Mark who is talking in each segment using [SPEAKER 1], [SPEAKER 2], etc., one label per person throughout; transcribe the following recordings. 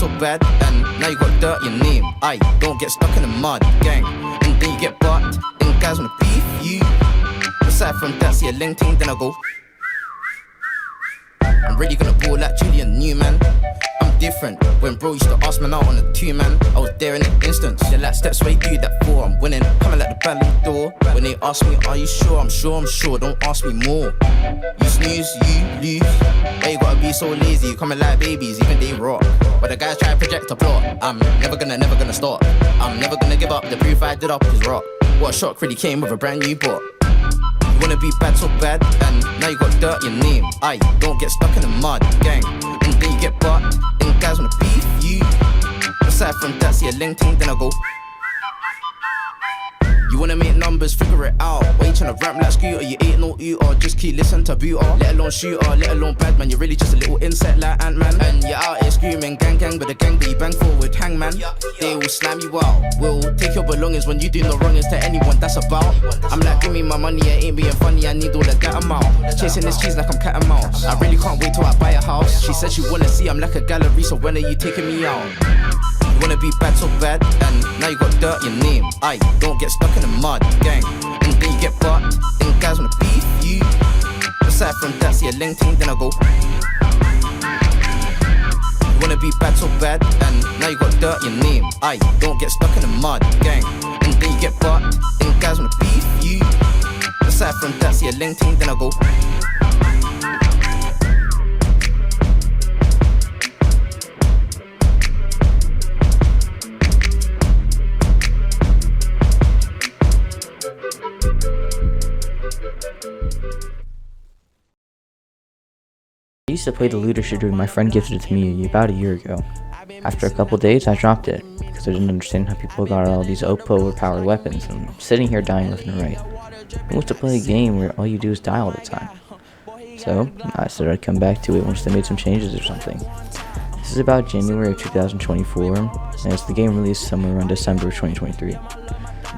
[SPEAKER 1] so bad, and now you got dirt in your name. Aye, don't get stuck in the mud, gang. And then you get bucked, and guys wanna beef you. Aside from that, see a link thing, then I go. I'm really gonna ball like Julian Newman. I'm different. When bro used to ask me out on a 2-man, I was there in an instance. Yeah, like steps where you do that for. I'm winning, coming like the Ballon d'Or. When they ask me, are you sure? I'm sure. Don't ask me more. You snooze, you lose. Why you gotta be so lazy? You coming like babies, even they rock. But the guys try to project a plot. I'm never gonna stop. I'm never gonna give up. The proof I did up is rock. What a shock really came with a brand new bot. You wanna be bad so bad, and now you got dirt in your name. Aye, don't get stuck in the mud, gang. And then you get bucked, and guys wanna beef you. Aside from that, see a link thing, then I go. You wanna make numbers, figure it out. Why you tryna rap like Scooter? You ain't no or just keep listening to Booter. Let alone shooter, let alone bad man. You're really just a little insect like Ant-Man. And you're out here screaming gang but the gang that you bang forward, hangman. They will slam you out. Will take your belongings when you do no wrongings to anyone that's about. I'm like, give me my money, I ain't being funny, I need all of that amount. Chasing this cheese like I'm cat and mouse. I really can't wait till I buy a house. She said she wanna see I'm like a gallery, so when are you taking me out? You wanna be bad so bad, and now you got dirt in your name. Aye, don't get stuck in the mud, gang. And then you get bucked, and guys wanna beef you. Aside from that, see a link thing, then I go. You wanna be bad so bad, and now you got dirt in your name. Aye, don't get stuck in the mud, gang. And then you get bucked, and guys wanna beef you. Aside from that, see a link thing, then I go.
[SPEAKER 2] I used to play the looter shooter and my friend gifted it to me about a year ago. After a couple days, I dropped it because I didn't understand how people got all these overpowered weapons, and I'm sitting here dying left and right. Who wants to play a game where all you do is die all the time? So I said I'd come back to it once they made some changes or something. This is about January of 2024, and it's the game released somewhere around December of 2023.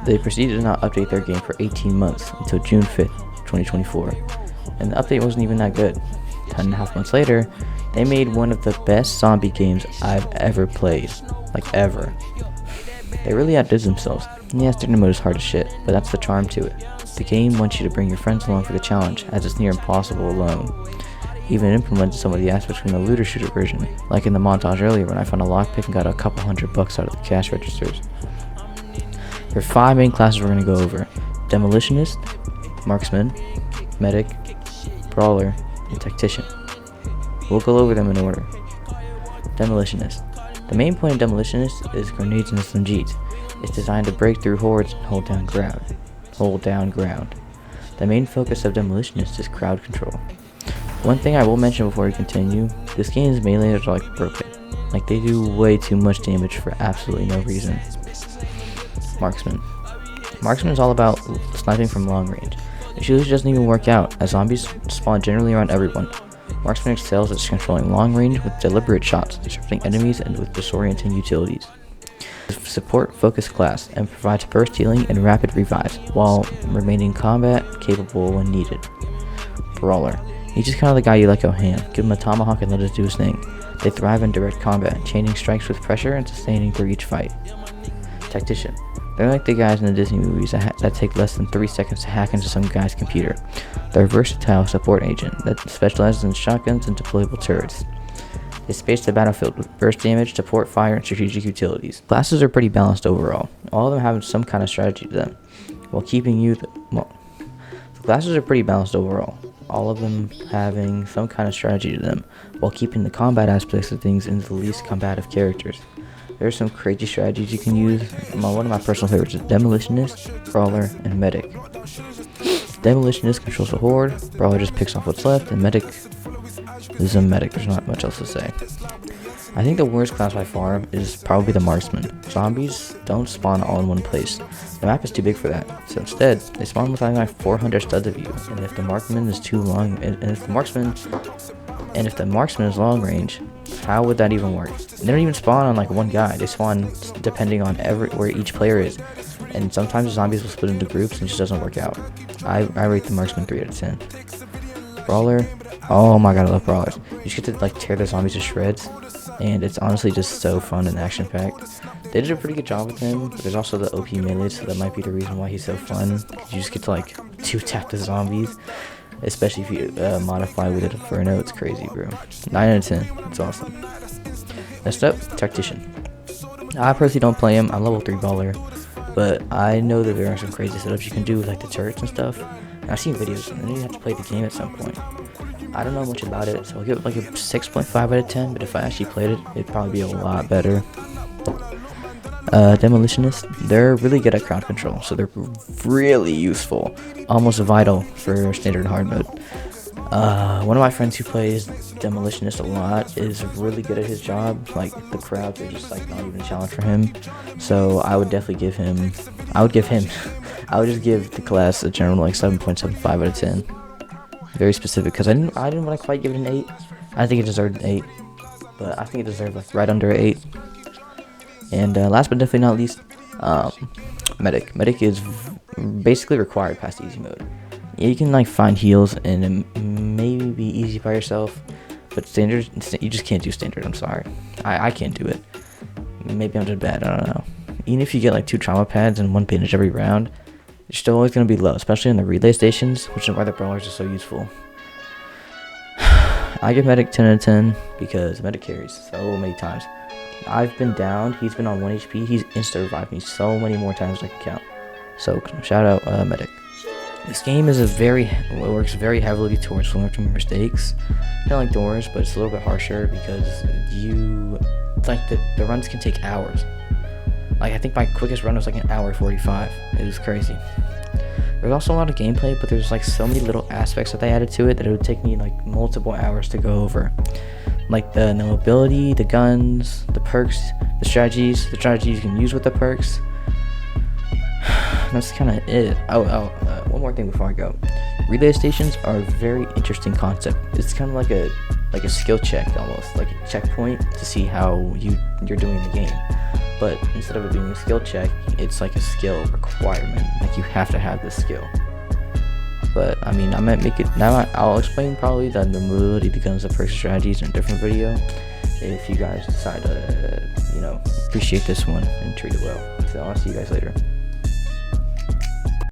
[SPEAKER 2] They proceeded to not update their game for 18 months until June 5th, 2024, and the update wasn't even that good. 10.5 months later, they made one of the best zombie games I've ever played. Like, ever. They really outdid themselves. And yes, standard mode is hard as shit, but that's the charm to it. The game wants you to bring your friends along for the challenge, as it's near impossible alone. Even implemented some of the aspects from the looter shooter version, like in the montage earlier when I found a lockpick and got a couple $100 out of the cash registers. There are 5 main classes we're going to go over: Demolitionist, Marksman, Medic, Brawler, and Tactician. We'll go over them in order. Demolitionist. The main point of Demolitionist is grenades and SMGs. It's designed to break through hordes and hold down ground. The main focus of Demolitionist is crowd control. One thing I will mention before we continue, this game's melee are like broken. Like, they do way too much damage for absolutely no reason. Marksman. Marksman is all about sniping from long range. It usually doesn't even work out, as zombies spawn generally around everyone. Marksman excels at controlling long range with deliberate shots, disrupting enemies and with disorienting utilities. Support focus class and provides burst healing and rapid revives, while remaining combat capable when needed. Brawler. He's just kind of the guy you let go ham. Give him a tomahawk and let it do his thing. They thrive in direct combat, chaining strikes with pressure and sustaining through each fight. Tactician. They're like the guys in the Disney movies that take less than 3 seconds to hack into some guy's computer. They're a versatile support agent that specializes in shotguns and deployable turrets. They space the battlefield with burst damage, support fire, and strategic utilities. Classes are pretty balanced overall, all of them having some kind of strategy to them, while keeping you the classes are pretty balanced overall, all of them having some kind of strategy to them, while keeping the combat aspects of things in the least combative characters. There are some crazy strategies you can use. One of my personal favorites is Demolitionist, Brawler, and Medic. Demolitionist controls the horde, Brawler just picks off what's left, and Medic is a medic. There's not much else to say. I think the worst class by far is probably the Marksman. Zombies don't spawn all in one place. The map is too big for that, so instead, they spawn with like 400 studs of you, and if the Marksman is too long, and if the Marksman is long range, how would that even work? They don't even spawn on like one guy. They spawn depending on where each player is, and sometimes the zombies will split into groups and it just doesn't work out. I rate the Marksman 3 out of 10. Brawler, oh my god, I love brawlers. You just get to like tear the zombies to shreds. and it's honestly just so fun and action-packed. They did a pretty good job with him, but there's also the OP melee, so that might be the reason why he's so fun. You just get to like 2-tap the zombies, especially if you modify with Inferno. It's crazy, bro. 9 out of 10. It's awesome. Next up, Tactician. I personally don't play him. I'm level 3 baller, but I know that there are some crazy setups you can do with like the turrets and stuff. And I've seen videos, and then you have to play the game at some point. I don't know much about it, so I'll give it like a 6.5 out of 10, but if I actually played it, it'd probably be a lot better. Demolitionist, they're really good at crowd control, so they're really useful, almost vital for standard hard mode. One of my friends who plays Demolitionist a lot is really good at his job. Like, the crowds are just like not even a challenge for him, so I would definitely give him, I would just give the class a general like 7.75 out of 10. Very specific, because I didn't want to quite give it an 8. I think it deserved an 8, but I think it deserved like right under 8. And last but definitely not least, Medic. Medic is basically required past easy mode. Yeah, you can like find heals and it may be easy by yourself, but standard, you just can't do standard. I'm sorry, I can't do it. Maybe I'm just bad, I don't know. Even if you get like 2 trauma pads and 1 bandage every round, you're still always going to be low, especially in the relay stations, which is why the brawlers are so useful. I give Medic 10 out of 10 because Medic carries so many times. I've been down, he's been on 1 HP, he's insta-revived me so many more times than I can count. So, shout out Medic. This game is works very heavily towards learning your mistakes. Kind of like Doors, but it's a little bit harsher because the runs can take hours. Like, I think my quickest run was like an hour 45. It was crazy. There's also a lot of gameplay, but there's like so many little aspects that they added to it that it would take me like multiple hours to go over. Like the mobility, the guns, the perks, the strategies you can use with the perks. That's kind of it. One more thing before I go. Relay stations are a very interesting concept. It's kind of like a skill check, almost like a checkpoint to see how you're doing the game. But instead of it being a skill check, it's like a skill requirement. Like, you have to have this skill. But I mean, I might make it now. I'll explain probably that the mobility becomes a perk strategies in a different video if you guys decide to appreciate this one and treat it well. So I'll see you guys later.